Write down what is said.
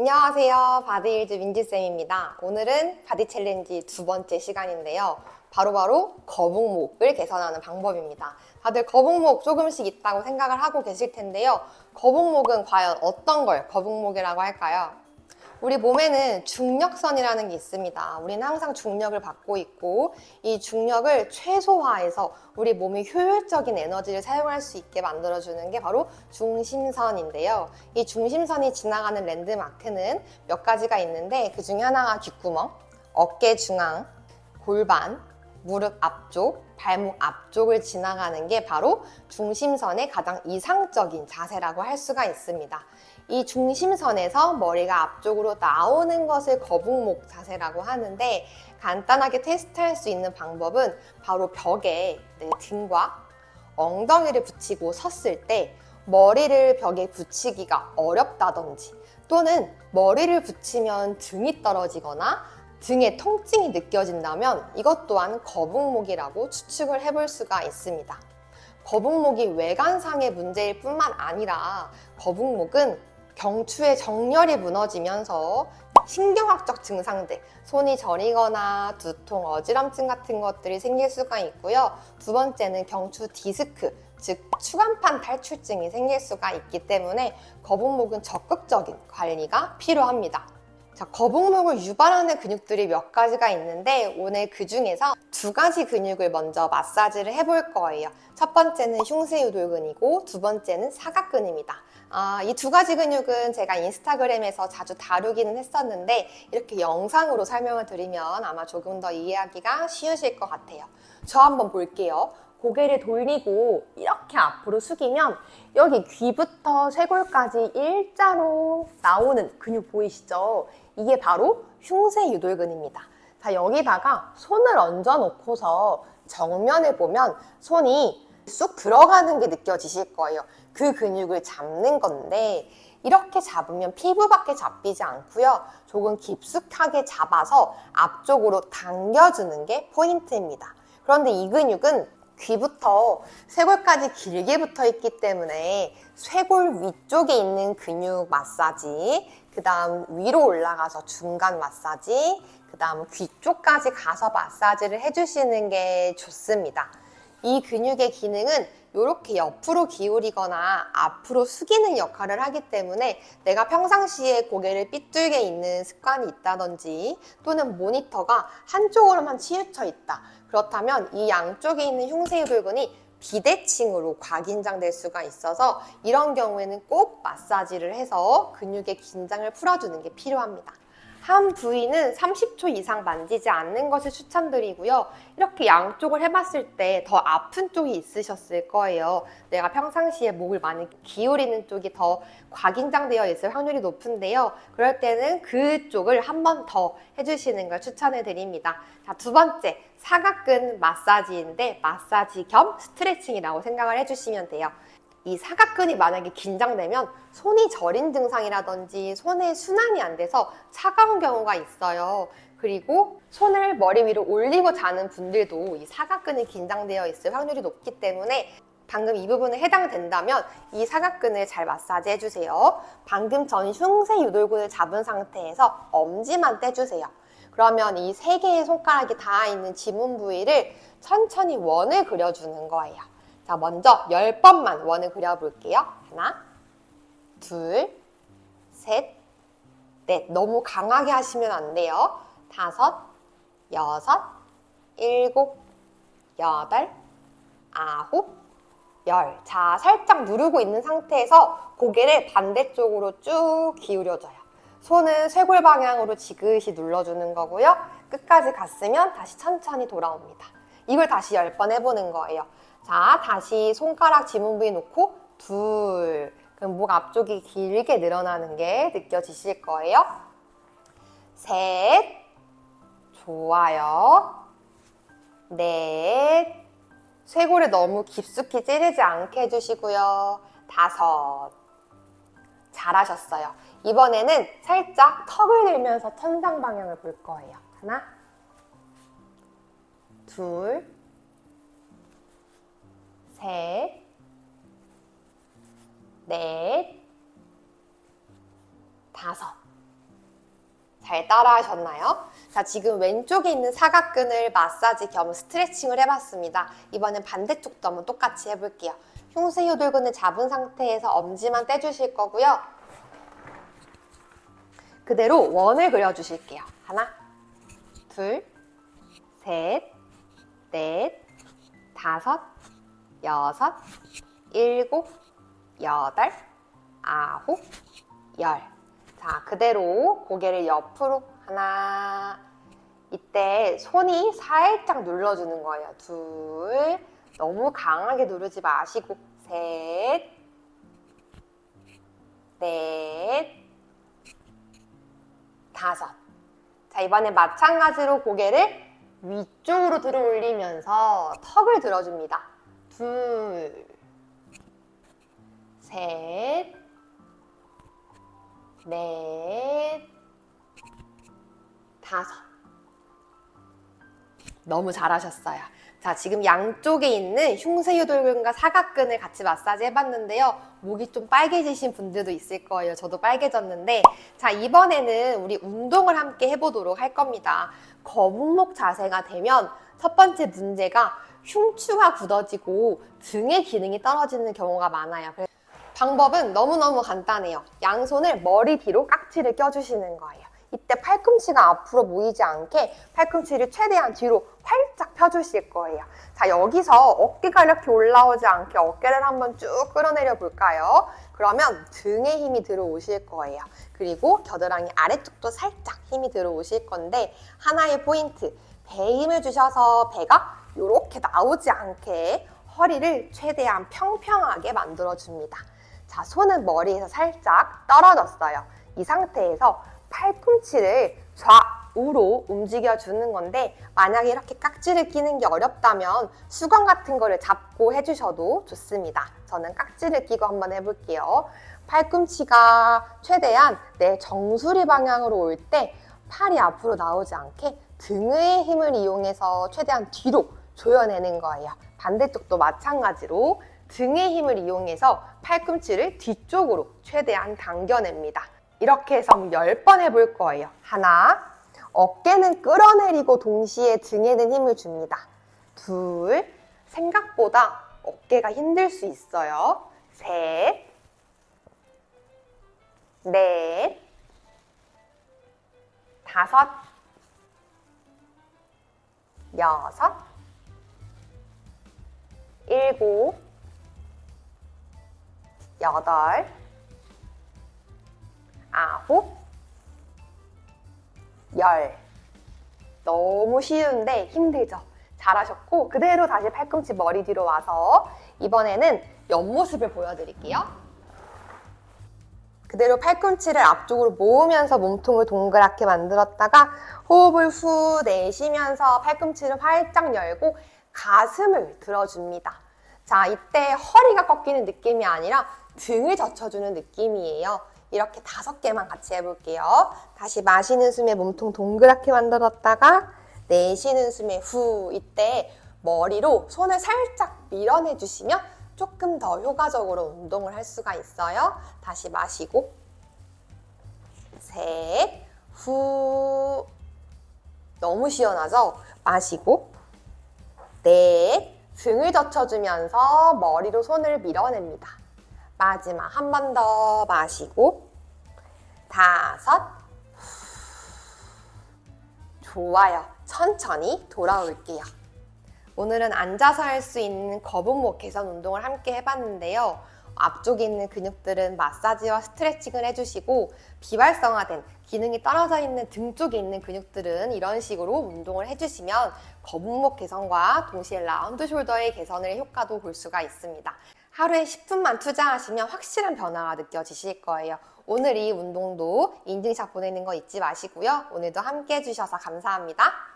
안녕하세요. 바디힐즈 민지쌤입니다. 오늘은 바디 챌린지 두 번째 시간인데요. 바로 거북목을 개선하는 방법입니다. 다들 거북목 조금씩 있다고 생각을 하고 계실 텐데요. 거북목은 과연 어떤 걸 거북목이라고 할까요? 우리 몸에는 중력선이라는 게 있습니다. 우리는 항상 중력을 받고 있고 이 중력을 최소화해서 우리 몸이 효율적인 에너지를 사용할 수 있게 만들어주는 게 바로 중심선인데요. 이 중심선이 지나가는 랜드마크는 몇 가지가 있는데 그 중에 하나가 귓구멍, 어깨 중앙, 골반, 무릎 앞쪽, 발목 앞쪽을 지나가는 게 바로 중심선의 가장 이상적인 자세라고 할 수가 있습니다. 이 중심선에서 머리가 앞쪽으로 나오는 것을 거북목 자세라고 하는데 간단하게 테스트할 수 있는 방법은 바로 벽에 내 등과 엉덩이를 붙이고 섰을 때 머리를 벽에 붙이기가 어렵다든지 또는 머리를 붙이면 등이 떨어지거나 등에 통증이 느껴진다면 이것 또한 거북목이라고 추측을 해볼 수가 있습니다. 거북목이 외관상의 문제일 뿐만 아니라 거북목은 경추의 정렬이 무너지면서 신경학적 증상들, 손이 저리거나 두통, 어지럼증 같은 것들이 생길 수가 있고요. 두 번째는 경추 디스크, 즉 추간판 탈출증이 생길 수가 있기 때문에 거북목은 적극적인 관리가 필요합니다. 자, 거북목을 유발하는 근육들이 몇 가지가 있는데 오늘 그 중에서 두 가지 근육을 먼저 마사지를 해볼 거예요. 첫 번째는 흉쇄유돌근이고 두 번째는 사각근입니다. 이 두 가지 근육은 제가 인스타그램에서 자주 다루기는 했었는데 이렇게 영상으로 설명을 드리면 아마 조금 더 이해하기가 쉬우실 것 같아요. 저 한번 볼게요. 고개를 돌리고 이렇게 앞으로 숙이면 여기 귀부터 쇄골까지 일자로 나오는 근육 보이시죠? 이게 바로 흉쇄유돌근입니다. 자, 여기다가 손을 얹어 놓고서 정면을 보면 손이 쑥 들어가는 게 느껴지실 거예요. 그 근육을 잡는 건데 이렇게 잡으면 피부밖에 잡히지 않고요. 조금 깊숙하게 잡아서 앞쪽으로 당겨주는 게 포인트입니다. 그런데 이 근육은 귀부터 쇄골까지 길게 붙어 있기 때문에 쇄골 위쪽에 있는 근육 마사지, 그 다음 위로 올라가서 중간 마사지, 그 다음 귀 쪽까지 가서 마사지를 해주시는 게 좋습니다. 이 근육의 기능은 이렇게 옆으로 기울이거나 앞으로 숙이는 역할을 하기 때문에 내가 평상시에 고개를 삐뚤게 있는 습관이 있다든지 또는 모니터가 한쪽으로만 치우쳐 있다. 그렇다면 이 양쪽에 있는 흉쇄유돌근이 비대칭으로 과긴장될 수가 있어서 이런 경우에는 꼭 마사지를 해서 근육의 긴장을 풀어주는 게 필요합니다. 한 부위는 30초 이상 만지지 않는 것을 추천드리고요. 이렇게 양쪽을 해봤을 때 더 아픈 쪽이 있으셨을 거예요. 내가 평상시에 목을 많이 기울이는 쪽이 더 과긴장되어 있을 확률이 높은데요. 그럴 때는 그쪽을 한 번 더 해주시는 걸 추천해 드립니다. 자, 두 번째, 사각근 마사지인데 마사지 겸 스트레칭이라고 생각을 해주시면 돼요. 이 사각근이 만약에 긴장되면 손이 저린 증상이라든지 손에 순환이 안 돼서 차가운 경우가 있어요. 그리고 손을 머리 위로 올리고 자는 분들도 이 사각근이 긴장되어 있을 확률이 높기 때문에 방금 이 부분에 해당된다면 이 사각근을 잘 마사지 해주세요. 방금 전 흉쇄유돌근을 잡은 상태에서 엄지만 떼주세요. 그러면 이 세 개의 손가락이 닿아 있는 지문 부위를 천천히 원을 그려주는 거예요. 자, 먼저 10번만 원을 그려볼게요. 하나, 둘, 셋, 넷. 너무 강하게 하시면 안 돼요. 다섯, 여섯, 일곱, 여덟, 아홉, 열. 자, 살짝 누르고 있는 상태에서 고개를 반대쪽으로 쭉 기울여줘요. 손은 쇄골 방향으로 지그시 눌러주는 거고요. 끝까지 갔으면 다시 천천히 돌아옵니다. 이걸 다시 10번 해보는 거예요. 자, 다시 손가락 지문 부위 놓고 둘. 그럼 목 앞쪽이 길게 늘어나는 게 느껴지실 거예요. 셋. 좋아요. 넷. 쇄골을 너무 깊숙이 찌르지 않게 해주시고요. 다섯. 잘하셨어요. 이번에는 살짝 턱을 들면서 천상 방향을 볼 거예요. 하나, 둘, 셋, 넷, 다섯. 잘 따라 하셨나요? 자, 지금 왼쪽에 있는 사각근을 마사지 겸 스트레칭을 해봤습니다. 이번엔 반대쪽도 한번 똑같이 해볼게요. 흉쇄효돌근을 잡은 상태에서 엄지만 떼주실 거고요. 그대로 원을 그려주실게요. 하나, 둘, 셋, 넷, 다섯, 여섯, 일곱, 여덟, 아홉, 열. 자, 그대로 고개를 옆으로 하나. 이때 손이 살짝 눌러주는 거예요. 둘, 너무 강하게 누르지 마시고 셋, 넷, 다섯. 자, 이번에 마찬가지로 고개를 위쪽으로 들어 올리면서 턱을 들어줍니다. 둘, 셋, 넷, 다섯. 너무 잘하셨어요. 자, 지금 양쪽에 있는 흉쇄유돌근과 사각근을 같이 마사지 해봤는데요. 목이 좀 빨개지신 분들도 있을 거예요. 저도 빨개졌는데, 자, 이번에는 우리 운동을 함께 해보도록 할 겁니다. 거북목 자세가 되면 첫 번째 문제가 흉추가 굳어지고 등의 기능이 떨어지는 경우가 많아요. 방법은 너무너무 간단해요. 양손을 머리 뒤로 깍지를 껴주시는 거예요. 이때 팔꿈치가 앞으로 모이지 않게 팔꿈치를 최대한 뒤로 활짝 펴주실 거예요. 자, 여기서 어깨가 이렇게 올라오지 않게 어깨를 한번 쭉 끌어내려 볼까요? 그러면 등에 힘이 들어오실 거예요. 그리고 겨드랑이 아래쪽도 살짝 힘이 들어오실 건데 하나의 포인트, 배에 힘을 주셔서 배가 이렇게 나오지 않게 허리를 최대한 평평하게 만들어줍니다. 자, 손은 머리에서 살짝 떨어졌어요. 이 상태에서 팔꿈치를 좌우로 움직여주는 건데 만약에 이렇게 깍지를 끼는 게 어렵다면 수건 같은 거를 잡고 해주셔도 좋습니다. 저는 깍지를 끼고 한번 해볼게요. 팔꿈치가 최대한 내 정수리 방향으로 올 때 팔이 앞으로 나오지 않게 등의 힘을 이용해서 최대한 뒤로 조여내는 거예요. 반대쪽도 마찬가지로 등의 힘을 이용해서 팔꿈치를 뒤쪽으로 최대한 당겨냅니다. 이렇게 해서 10번 해볼 거예요. 하나, 어깨는 끌어내리고 동시에 등에는 힘을 줍니다. 둘, 생각보다 어깨가 힘들 수 있어요. 셋, 넷, 다섯, 여섯, 일곱, 여덟, 아홉, 열. 너무 쉬운데 힘들죠? 잘하셨고 그대로 다시 팔꿈치 머리 뒤로 와서 이번에는 옆모습을 보여드릴게요. 그대로 팔꿈치를 앞쪽으로 모으면서 몸통을 동그랗게 만들었다가 호흡을 후 내쉬면서 팔꿈치를 활짝 열고 가슴을 들어줍니다. 자, 이때 허리가 꺾이는 느낌이 아니라 등을 젖혀주는 느낌이에요. 이렇게 5개만 같이 해볼게요. 다시 마시는 숨에 몸통 동그랗게 만들었다가 내쉬는 숨에 후. 이때 머리로 손을 살짝 밀어내주시면 조금 더 효과적으로 운동을 할 수가 있어요. 다시 마시고 셋, 후. 너무 시원하죠? 마시고 넷, 등을 젖혀주면서 머리로 손을 밀어냅니다. 마지막 한 번 더 마시고 다섯. 좋아요. 천천히 돌아올게요. 오늘은 앉아서 할 수 있는 거북목 개선 운동을 함께 해봤는데요. 앞쪽에 있는 근육들은 마사지와 스트레칭을 해주시고 비활성화된 기능이 떨어져 있는 등 쪽에 있는 근육들은 이런 식으로 운동을 해주시면 거북목 개선과 동시에 라운드 숄더의 개선의 효과도 볼 수가 있습니다. 하루에 10분만 투자하시면 확실한 변화가 느껴지실 거예요. 오늘 이 운동도 인증샷 보내는 거 잊지 마시고요. 오늘도 함께 해주셔서 감사합니다.